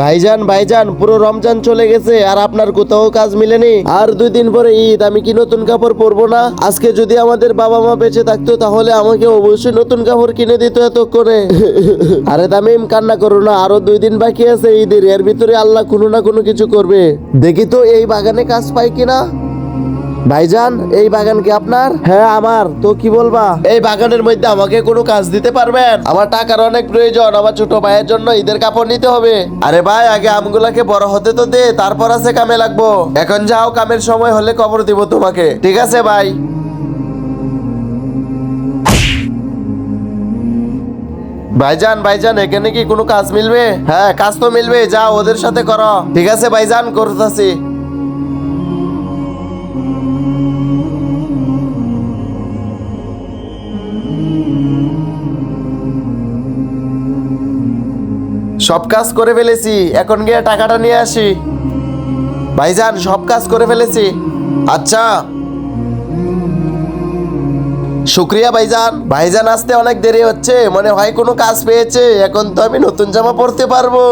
ভাইজান ভাইজান, পুরো রমজান চলে গেছে আর আপনার কোথাও কাজ মিলেনি। আর 2 দিন পরে ঈদ, আমি কি নতুন কাপড় পরবো না? আজকে যদি আমাদের বাবা মা বেঁচে থাকতো তাহলে আমাকে অবশ্যই নতুন কাপড় কিনে দিত এতক্ষণে। আরে তামিম, কান্না করো না, আরো 2 দিন বাকি আছে ঈদের। এর ভিতরে আল্লাহ কোনো না কোনো কিছু করবে। দেখি তো এই বাগানে কাজ পাই কিনা। ভাইজান, এই বাগান কি আপনার? হ্যাঁ আমার। তো কি বলবা? এই বাগানের মধ্যে আমাকে কোনো কাজ দিতে পারবেন? আমার টাকার অনেক প্রয়োজন, আমার ছোট ভাইয়ের জন্য ঈদের কাপড় নিতে হবে। আরে ভাই, আগে আমগুলাকে বড় হতে তো দে, তারপর আছে কামে লাগবো। এখন যাও, কামের সময় হলে খবর দিব তোমাকে। ঠিক আছে ভাই। ভাইজান ভাইজান, এখানে কি কোনো কাজ মিলবে? হ্যাঁ, কাজ তো মিলবে, যাও ওদের সাথে করো। ঠিক আছে ভাইজান, করতেছি। সব কাজ করে ফেলেছি, এখন গিয়ে টাকাটা নিয়ে আসি। ভাইজান, সব কাজ করে ফেলেছি। আচ্ছা, শুক্রিয়া ভাইজান। ভাইজান আসতে অনেক দেরি হচ্ছে, মনে হয় কোনো কাজ পেয়েছে। এখন তো আমি নতুন জামা পরতে পারবো।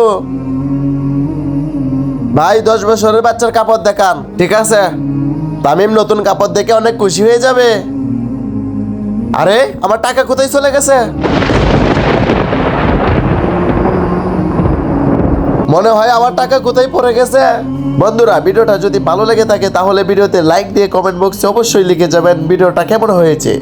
ভাই, 10 বছরের বাচ্চার কাপড় দেখান। ঠিক আছে। তামিম নতুন কাপড় দেখে অনেক খুশি হয়ে যাবে। আরে, আমার টাকা কোথায় চলে গেছে? মনে হয় আমার টাকা কোথায় পড়ে গেছে। বন্ধুরা, ভিডিওটা যদি ভালো লেগে থাকে তাহলে ভিডিওতে লাইক দিয়ে কমেন্ট বক্সে অবশ্যই লিখে যাবেন ভিডিওটা কেমন হয়েছে।